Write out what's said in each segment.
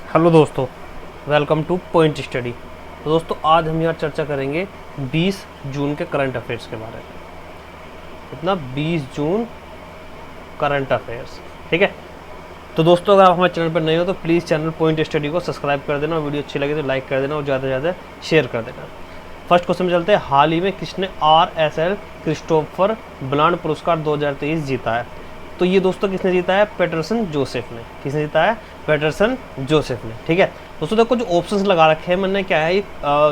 Hello दोस्तों, welcome two point study. तो दोस्तों आज हम यहाँ चर्चा करेंगे 20 जून के करंट अफेयर्स के बारे में। कितना 20 जून करंट अफेयर्स, ठीक है। तो दोस्तों अगर आप हमारे चैनल पर नए हो तो प्लीज़ चैनल पॉइंट स्टडी को सब्सक्राइब कर देना और वीडियो अच्छी लगे तो लाइक कर देना और ज़्यादा से ज़्यादा शेयर कर देना। फर्स्ट क्वेश्चन में चलते हैं। हाल ही में किसने RSL क्रिस्टोफर ब्लांड पुरस्कार 2023 जीता है? तो ये दोस्तों किसने जीता है? पैटरसन जोसेफ ने। किसने जीता है? पैटरसन जोसेफ ने, ठीक है। दोस्तों देखो जो ऑप्शंस लगा रखे हैं मैंने, क्या है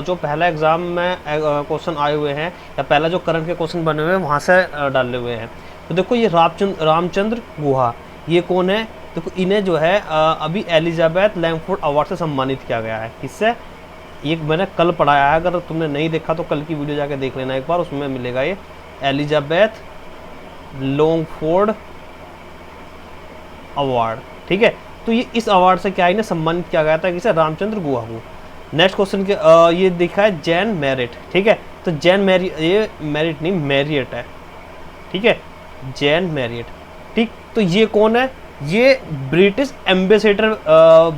जो पहला एग्जाम में क्वेश्चन आए हुए हैं या पहला जो करंट के क्वेश्चन बने हुए हैं वहाँ से डाले हुए हैं। तो देखो ये रामचंद्र गुहा, ये कौन है? देखो इन्हें जो है अभी एलिजाबेथ लैंगफोर्ड अवार्ड से सम्मानित किया गया है। किससे? ये मैंने कल पढ़ाया है, अगर तुमने नहीं देखा तो कल की वीडियो जाके देख लेना एक बार, उसमें मिलेगा ये एलिजाबेथ लैंगफोर्ड अवार्ड, ठीक है। तो ये इस अवार्ड से क्या इन्हें सम्मानित किया गया था, किसे? रामचंद्र गुहा को। नेक्स्ट क्वेश्चन के ये दिखा है जैन मैरिट, ठीक है। तो जैन मैरिट, ये मैरिट नहीं मैरियट है, ठीक है, जैन मैरियट, ठीक। तो ये कौन है? ये ब्रिटिश एम्बेसडर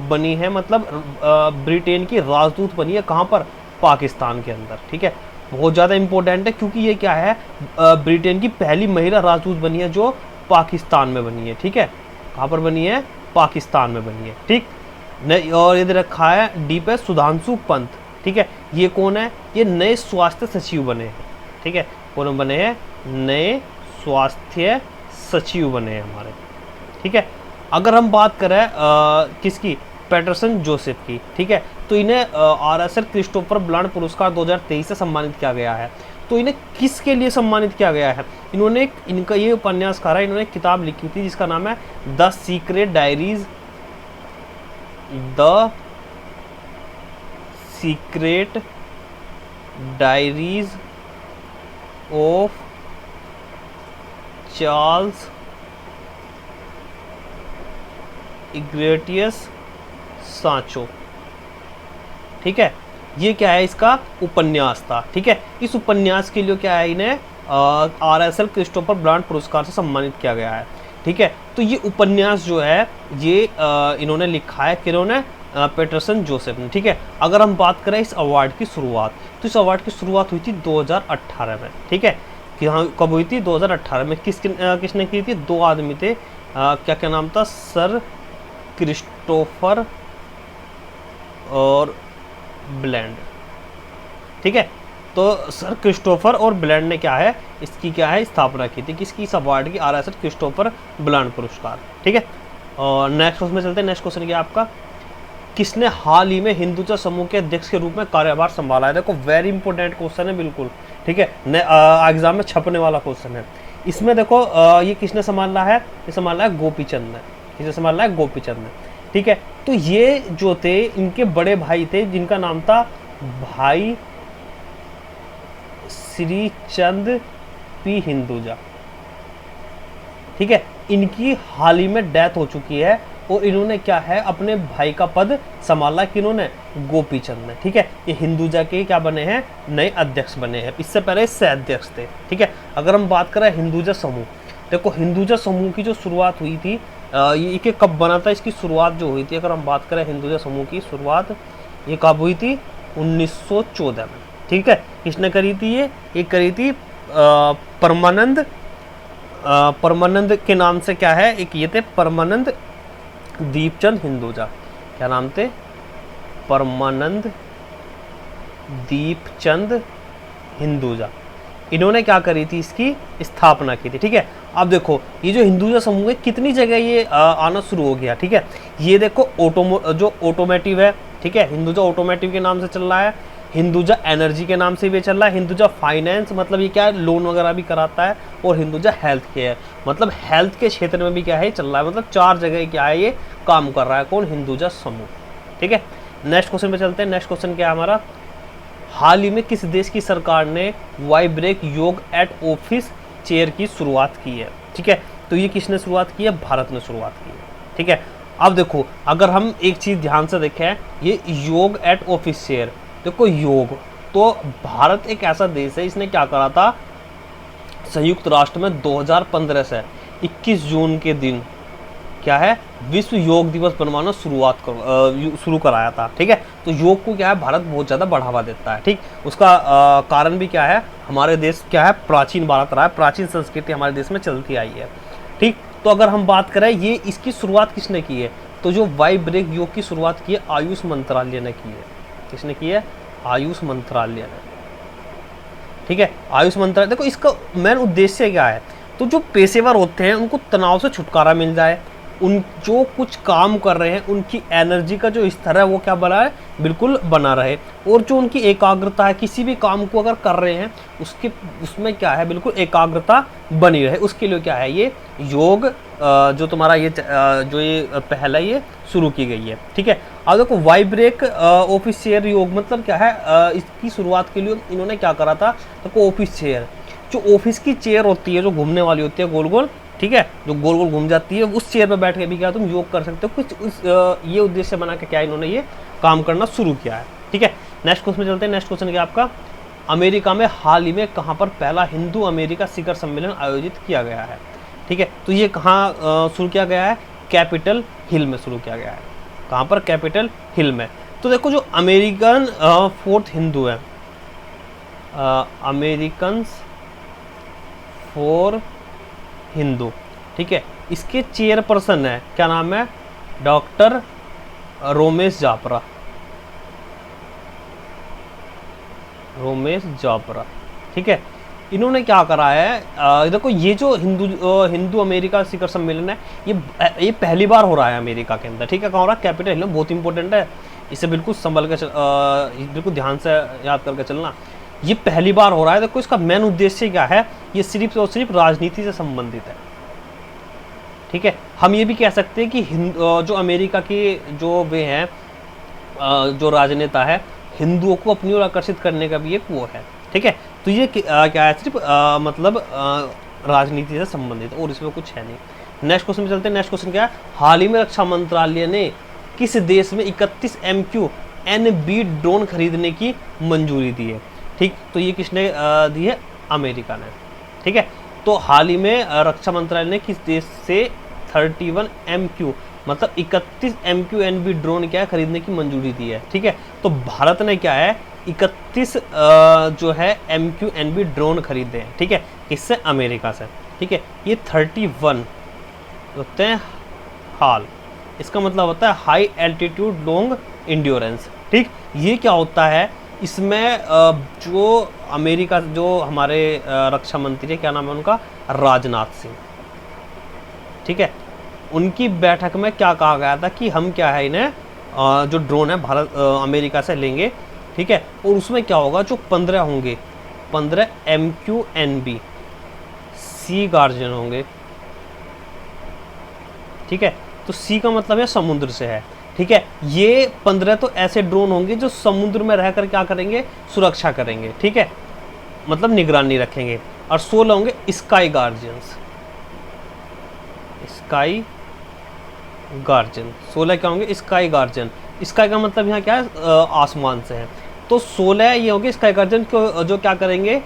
बनी है, मतलब ब्रिटेन की राजदूत बनी है। कहाँ पर? पाकिस्तान के अंदर, ठीक है। बहुत ज़्यादा इंपॉर्टेंट है क्योंकि ये क्या है, ब्रिटेन की पहली महिला राजदूत बनी है जो पाकिस्तान में बनी है, ठीक है। कहाँ पर बनी है? पाकिस्तान में बनी है, ठीक। और इधर रखा है डी पे सुधांशु पंत, ठीक है। ये कौन है? ये नए स्वास्थ्य सचिव बने हैं, ठीक है। कौन बने हैं? नए स्वास्थ्य सचिव बने हैं हमारे, ठीक है। अगर हम बात करें किसकी? पैटरसन जोसेफ की, ठीक है। तो इन्हें RSL क्रिस्टोफर ब्लांड पुरस्कार 2023 से सम्मानित किया गया है। तो इन्हें किसके लिए सम्मानित किया गया है? इन्होंने इनका ये उपन्यासकार है, इन्होंने एक किताब लिखी थी जिसका नाम है the secret diaries of Charles Ignatius Sancho, ठीक है। ये क्या है? इसका उपन्यास था, ठीक है। इस उपन्यास के लिए क्या है, इन्हें RSL क्रिस्टोफर ब्लांड पुरस्कार से सम्मानित किया गया है, ठीक है। तो ये उपन्यास जो है ये इन्होंने लिखा है, किन्होंने? पैटरसन जोसेफ ने, ठीक है। अगर हम बात करें इस अवार्ड की शुरुआत, तो इस अवार्ड की शुरुआत हुई थी 2018 में, ठीक है। कि हाँ कब हुई थी? 2018 में। किसने की थी? दो आदमी थे, क्या क्या नाम था? सर क्रिस्टोफर और ब्लैंड, ठीक है। तो सर क्रिस्टोफर और ब्लैंड ने क्या है, इसकी क्या है स्थापना की थी, किसकी? इस अवार्ड की, RSL क्रिस्टोफर ब्लांड पुरस्कार, ठीक है। और नेक्स्ट क्वेश्चन में चलते हैं। नेक्स्ट क्वेश्चन क्या आपका? किसने हाल ही में हिंदुत्व समूह के अध्यक्ष के रूप में कार्यभार संभाला है? देखो वेरी इंपॉर्टेंट क्वेश्चन है, बिल्कुल, ठीक है। एग्जाम में छपने वाला क्वेश्चन है। इसमें देखो ये किसने संभाला है? ये संभाला है गोपीचंद ने। किसने संभाला है? गोपीचंद ने, ठीक है। तो ये जो थे इनके बड़े भाई थे जिनका नाम था भाई श्री चंद पी हिंदुजा, ठीक है। इनकी हाल ही में डेथ हो चुकी है और इन्होंने क्या है अपने भाई का पद संभाला, किन्होंने? गोपीचंद ने, ठीक है। ये हिंदुजा के क्या बने हैं? नए अध्यक्ष बने हैं। इससे पहले सह अध्यक्ष थे, ठीक है। अगर हम बात करें हिंदुजा समूह, देखो हिंदुजा समूह की जो शुरुआत हुई थी, ये कब बना था? इसकी शुरुआत जो हुई थी, अगर हम बात करें हिंदुजा समूह की शुरुआत, ये कब हुई थी? 1914 में, ठीक है। किसने करी थी? ये करी थी परमानंद के नाम से, क्या है, एक ये थे परमानंद दीपचंद हिंदुजा। क्या नाम थे? परमानंद दीपचंद हिंदुजा। इन्होंने क्या करी थी? इसकी स्थापना की थी, ठीक है। अब देखो ये जो हिंदुजा समूह है कितनी जगह ये आना शुरू हो गया, ठीक है। ये देखो जो ऑटोमेटिव है, ठीक है, हिंदुजा ऑटोमेटिव के नाम से चल रहा है, हिंदुजा एनर्जी के नाम से भी चल रहा है, हिंदुजा फाइनेंस मतलब ये क्या है, लोन वगैरह भी कराता है, और हिंदुजा हेल्थ केयर मतलब हेल्थ के क्षेत्र में भी क्या है चल रहा है। मतलब चार जगह क्या है ये काम कर रहा है। कौन? हिंदुजा समूह, ठीक है। नेक्स्ट क्वेश्चन पे चलते हैं। नेक्स्ट क्वेश्चन क्या है हमारा? हाल ही में किस देश की सरकार ने वाइब्रेक योग एट ऑफिस चेयर की शुरुआत की है, ठीक है। तो ये किसने शुरुआत की है? भारत ने शुरुआत की है, ठीक है। अब देखो अगर हम एक चीज़ ध्यान से देखें, ये योग एट ऑफिस चेयर, देखो योग, तो भारत एक ऐसा देश है इसने क्या करा था, संयुक्त राष्ट्र में 2015 से 21 जून के दिन क्या है विश्व योग दिवस बनवाना शुरू कराया था। ठीक है, तो योग को क्या है भारत बहुत ज़्यादा बढ़ावा देता है। ठीक, उसका कारण भी क्या है, हमारे देश क्या है प्राचीन भारत रहा है, प्राचीन संस्कृति हमारे देश में चलती आई है। ठीक, तो अगर हम बात करें ये इसकी शुरुआत किसने की है, तो जो वाई ब्रेक योग की शुरुआत की है आयुष मंत्रालय ने की है। किसने की है, आयुष मंत्रालय ने। ठीक है, आयुष मंत्रालय, देखो इसका मेन उद्देश्य क्या है, तो जो पेशेवर होते हैं उनको तनाव से छुटकारा मिल जाए, उन जो कुछ काम कर रहे हैं उनकी एनर्जी का जो स्तर है वो क्या बना है, बिल्कुल बना रहे, और जो उनकी एकाग्रता है किसी भी काम को अगर कर रहे हैं उसमें क्या है बिल्कुल एकाग्रता बनी रहे, उसके लिए क्या है ये योग जो तुम्हारा ये जो ये पहला ये शुरू की गई है। ठीक है, अब देखो वाई ब्रेक ऑफिस चेयर योग मतलब क्या है, इसकी शुरुआत के लिए इन्होंने क्या करा था, देखो ऑफिस चेयर, जो ऑफिस की चेयर होती है जो घूमने वाली होती है गोल गोल, ठीक है, जो गोल गोल घूम जाती है, उस चेयर पर बैठ के भी क्या तुम योग कर सकते हो, कुछ ये उद्देश्य बना के क्या इन्होंने ये काम करना शुरू किया है। ठीक है, नेक्स्ट क्वेश्चन में चलते हैं। नेक्स्ट क्वेश्चन क्या आपका, अमेरिका में हाल ही में कहाँ पर पहला हिंदू अमेरिका शिखर सम्मेलन आयोजित किया गया है। ठीक है, तो ये कहाँ शुरू किया गया है, कैपिटल हिल में शुरू किया गया है। कहाँ पर, कैपिटल हिल में। तो देखो जो अमेरिकन फोर्थ हिंदू है, अमेरिकन फॉर हिंदू, ठीक है, इसके चेयरपर्सन है, क्या नाम है, डॉक्टर रोमेश जापरा, रोमेश जापरा। ठीक है, इन्होंने क्या करा है, देखो ये जो हिंदू अमेरिका शिखर सम्मेलन है ये पहली बार हो रहा है अमेरिका के अंदर। ठीक है, कहाँ हो रहा है, कैपिटल हिल में, बहुत इंपॉर्टेंट है, इसे बिल्कुल संभल के बिल्कुल ध्यान से याद करके चलना, ये पहली बार हो रहा है। देखो इसका मेन उद्देश्य क्या है, ये सिर्फ और सिर्फ राजनीति से संबंधित है। ठीक है, हम ये भी कह सकते हैं कि जो अमेरिका के जो वे हैं जो राजनेता है, हिंदुओं को अपनी ओर आकर्षित करने का भी एक वो है। ठीक है, तो ये क्या है, सिर्फ मतलब राजनीति से संबंधित, और इसमें कुछ है नहीं। नेक्स्ट क्वेश्चन में चलते हैं। नेक्स्ट क्वेश्चन क्या है, हाल ही में रक्षा मंत्रालय ने किस देश में 31 MQ-9B ड्रोन खरीदने की मंजूरी दी है। ठीक, तो ये किसने दी है, अमेरिका ने। ठीक है, तो हाल ही में रक्षा मंत्रालय ने किस देश से 31 MQ मतलब 31 MQ-9B ड्रोन क्या है खरीदने की मंजूरी दी है। ठीक है, तो भारत ने क्या है 31 जो है MQ-9B ड्रोन खरीदे हैं। ठीक है, किससे, अमेरिका से। ठीक है, ये 31 होते हैं हाल, इसका मतलब होता है हाई एल्टीट्यूड लॉन्ग इंड्योरेंस। ठीक, ये क्या होता है, इसमें जो अमेरिका जो हमारे रक्षा मंत्री है, क्या नाम है उनका, राजनाथ सिंह। ठीक है, उनकी बैठक में क्या कहा गया था कि हम क्या है इन्हें जो ड्रोन है भारत अमेरिका से लेंगे। ठीक है, और उसमें क्या होगा, जो 15 होंगे, 15 MQ-9B सी गार्जियन होंगे। ठीक है, तो सी का मतलब है समुद्र से है। ठीक है, ये 15 तो ऐसे ड्रोन होंगे जो समुद्र में रहकर क्या करेंगे, सुरक्षा करेंगे। ठीक है, मतलब निगरानी रखेंगे। और 16 होंगे स्काई गार्जियंस, स्काई गार्जियन। 16 क्या होंगे, स्काई गार्जियन। स्काई का मतलब यहाँ क्या है, आसमान से है, तो 16 ये होंगे स्काई गार्जियन जो क्या करेंगे,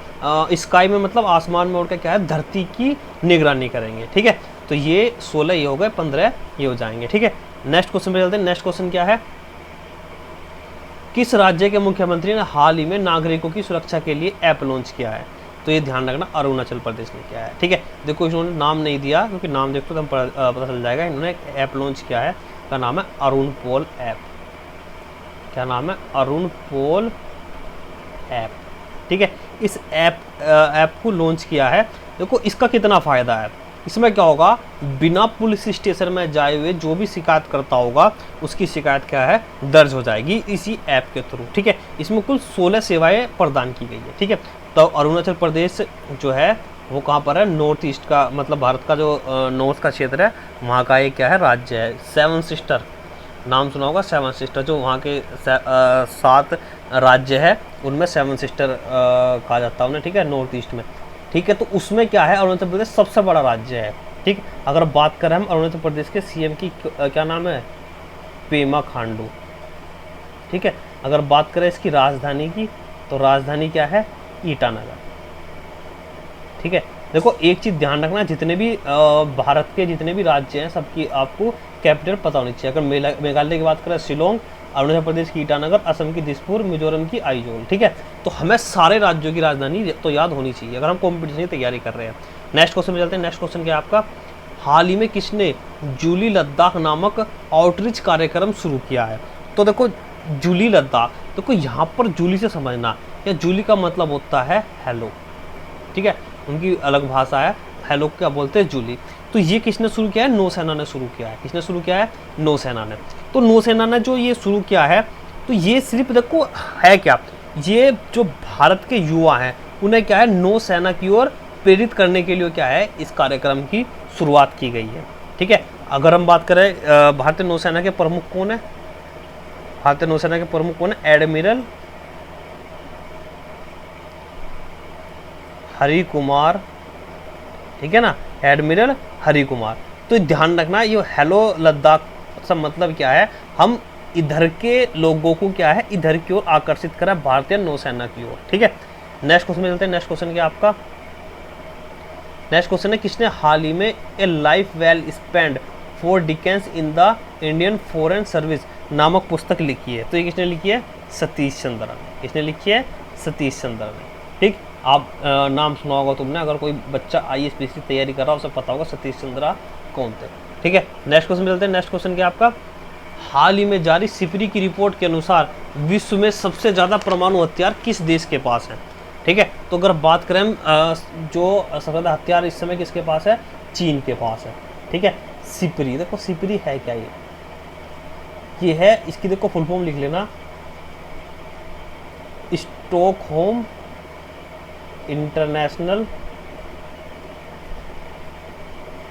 स्काई में मतलब आसमान में उड़कर क्या है, धरती की निगरानी करेंगे। ठीक है, तो ये 16 ये हो गए, 15 ये हो जाएंगे। ठीक है, नेक्स्ट क्वेश्चन पे चलते हैं। नेक्स्ट क्वेश्चन क्या है, किस राज्य के मुख्यमंत्री ने हाल ही में नागरिकों की सुरक्षा के लिए ऐप लॉन्च किया है। तो ये ध्यान रखना, अरुणाचल प्रदेश ने किया है। ठीक है, देखो इन्होंने नाम नहीं दिया क्योंकि नाम देखो तो पता चल जाएगा। इन्होंने एक ऐप लॉन्च किया है, का नाम है अरुण पोल ऐप। क्या नाम है, अरुण पोल ऐप। ठीक है, इस ऐप को लॉन्च किया है। देखो इसका कितना फ़ायदा है, इसमें क्या होगा, बिना पुलिस स्टेशन में जाए हुए जो भी शिकायत करता होगा उसकी शिकायत क्या है, दर्ज हो जाएगी इसी ऐप के थ्रू। ठीक है, इसमें कुल 16 सेवाएं प्रदान की गई है। ठीक है, तो अरुणाचल प्रदेश जो है वो कहाँ पर है, नॉर्थ ईस्ट का, मतलब भारत का जो नॉर्थ का क्षेत्र है वहाँ का एक क्या है, राज्य है। 7 सिस्टर नाम सुना होगा, 7 सिस्टर, जो वहाँ के 7 राज्य है उनमें 7 सिस्टर कहा जाता है उन्हें। ठीक है, नॉर्थ ईस्ट में। ठीक है, तो उसमें क्या है, अरुणाचल प्रदेश सबसे बड़ा राज्य है। ठीक, अगर बात करें हम अरुणाचल प्रदेश के CM की क्या नाम है, पेमा खांडू। ठीक है, अगर बात करें इसकी राजधानी की, तो राजधानी क्या है, ईटानगर। ठीक है, देखो एक चीज़ ध्यान रखना, जितने भी भारत के जितने भी राज्य हैं सबकी आपको कैपिटल पता होनी चाहिए। अगर मेघालय की बात करें शिलोंग, अरुणाचल प्रदेश की ईटानगर, असम की दिसपुर, मिजोरम की आइजोल। ठीक है, तो हमें सारे राज्यों की राजधानी तो याद होनी चाहिए अगर हम कॉम्पिटिशन की तैयारी कर रहे हैं। नेक्स्ट क्वेश्चन में चलते हैं। नेक्स्ट क्वेश्चन क्या है आपका, हाल ही में किसने जूली लद्दाख नामक आउटरीच कार्यक्रम शुरू किया है। तो देखो जूली लद्दाख, देखो यहाँ पर जूली से समझना, या जूली का मतलब होता है हेलो। ठीक है, उनकी अलग भाषा है, हेलो क्या बोलते हैं, जूली। तो ये किसने शुरू किया है, नौसेना ने शुरू किया है। किसने शुरू किया है, नौसेना ने। तो नौसेना ने जो ये शुरू किया है, तो ये सिर्फ देखो है क्या, ये जो भारत के युवा हैं उन्हें क्या है, नौसेना की ओर प्रेरित करने के लिए क्या है, इस कार्यक्रम की शुरुआत की गई है। ठीक है, अगर हम बात करें भारतीय नौसेना के प्रमुख कौन है, भारतीय नौसेना के प्रमुख कौन है, एडमिरल हरि कुमार। ठीक है ना, एडमिरल हरि कुमार। तो ध्यान रखना, ये हेलो लद्दाख सब मतलब क्या है, हम इधर के लोगों को क्या है, इधर की ओर आकर्षित करा भारतीय नौसेना की ओर। ठीक है, नेक्स्ट क्वेश्चन में चलते हैं। नेक्स्ट क्वेश्चन क्या आपका, नेक्स्ट क्वेश्चन है, किसने हाल ही में ए life well spend for Dickens in the Indian foreign service नामक पुस्तक लिखी है। तो ये किसने लिखी है, सतीश चंद्र ने। किसने लिखी है, सतीश चंद्र ने। ठीक, आप नाम सुना होगा तुमने, अगर कोई बच्चा IAS की तैयारी कर रहा हो उसे पता होगा सतीश चंद्र कौन थे। ठीक है, नेक्स्ट क्वेश्चन में चलते हैं। नेक्स्ट क्वेश्चन क्या आपका, हाल ही में जारी सिपरी की रिपोर्ट के अनुसार विश्व में सबसे ज़्यादा परमाणु हथियार किस देश के पास है। ठीक है, तो अगर बात करें जो सबसे ज़्यादा हथियार इस समय किसके पास है, चीन के पास है। ठीक है, सिपरी, देखो सिपरी है क्या, ये है, इसकी देखो फुल फॉर्म लिख लेना, Stockholm international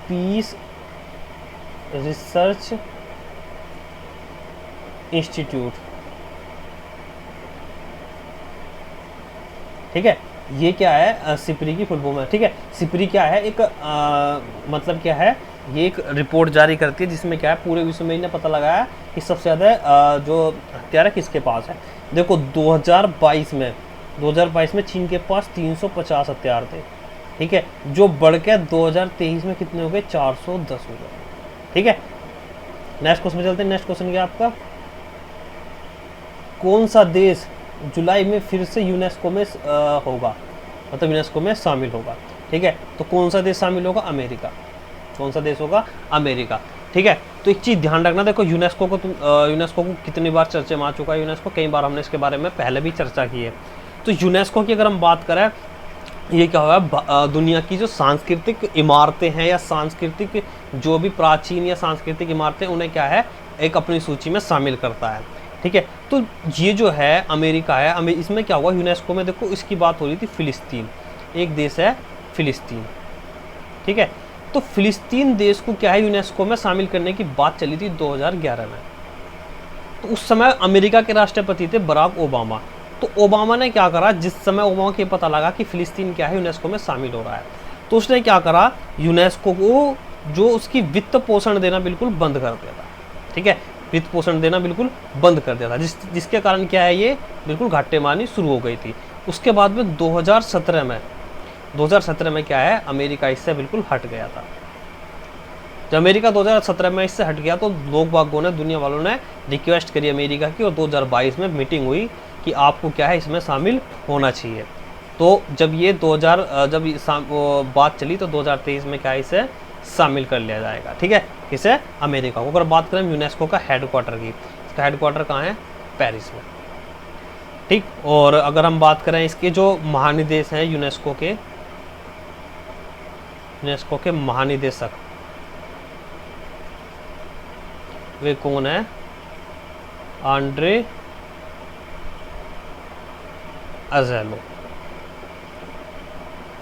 peace research institute. ठीक है, ये क्या है, सिपरी की फुल फॉर्म है। ठीक है, सिपरी क्या है, एक मतलब क्या है, ये एक रिपोर्ट जारी करती है जिसमें क्या है, पूरे विश्व में इन्हें पता लगाया कि सबसे ज़्यादा जो हथियार है किसके पास है। देखो 2022 में चीन के पास 350 हथियार थे। ठीक है, जो बढ़ के 2023 में कितने हो गए, 410 हो गए। ठीक है, नेक्स्ट क्वेश्चन में चलते हैं। नेक्स्ट क्वेश्चन क्या आपका, कौन सा देश जुलाई में फिर से यूनेस्को में होगा, मतलब यूनेस्को में शामिल होगा। ठीक है, तो कौन सा देश शामिल होगा, अमेरिका। कौन सा देश होगा, अमेरिका। ठीक है, तो एक चीज़ ध्यान रखना, देखो यूनेस्को को कितनी बार चर्चा में आ चुका है, यूनेस्को कई बार हमने इसके बारे में पहले भी चर्चा की है। तो यूनेस्को की अगर हम बात करें, ये क्या होगा, दुनिया की जो सांस्कृतिक इमारतें हैं या सांस्कृतिक जो भी प्राचीन या सांस्कृतिक इमारतें, उन्हें क्या है, एक अपनी सूची में शामिल करता है। ठीक है, तो ये जो है अमेरिका है, इसमें क्या हुआ, यूनेस्को में देखो इसकी बात हो रही थी, फिलिस्तीन एक देश है, फिलिस्तीन। ठीक है, तो फिलिस्तीन देश को क्या है, यूनेस्को में शामिल करने की बात चली थी 2011 में। तो उस समय अमेरिका के राष्ट्रपति थे बराक ओबामा। तो ओबामा ने क्या करा, जिस समय ओबामा को पता लगा कि फिलिस्तीन क्या है, यूनेस्को में शामिल हो रहा है, तो उसने क्या करा, यूनेस्को को जो उसकी वित्त पोषण देना बिल्कुल बंद कर दिया था। ठीक है, वित्त पोषण देना बिल्कुल बंद कर दिया था, जिसके कारण क्या है, ये बिल्कुल घाटे मारनी शुरू हो गई थी। उसके बाद में 2017 में क्या है, अमेरिका इससे बिल्कुल हट गया था। जब अमेरिका 2017 में इससे हट गया तो लोग बागों ने, दुनिया वालों ने रिक्वेस्ट करी अमेरिका की, और 2022 में मीटिंग हुई कि आपको क्या है, इसमें शामिल होना चाहिए। तो जब ये बात चली तो 2023 में क्या है, इसे शामिल कर लिया जाएगा। ठीक है, इसे अमेरिका को। अगर बात करें यूनेस्को का हेडक्वार्टर की, इसका हेडक्वार्टर कहाँ है, पेरिस में। ठीक, और अगर हम बात करें इसके जो महानिदेश हैं यूनेस्को के महानिदेशक, वे कौन है, आंड्रे अजेलो।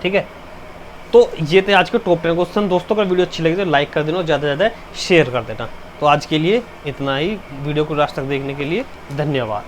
ठीक है, तो ये थे आज के टॉप 10 क्वेश्चन। दोस्तों अगर वीडियो अच्छी लगी तो लाइक कर देना और ज़्यादा से ज़्यादा शेयर कर देना। तो आज के लिए इतना ही। वीडियो को लास्ट तक देखने के लिए धन्यवाद।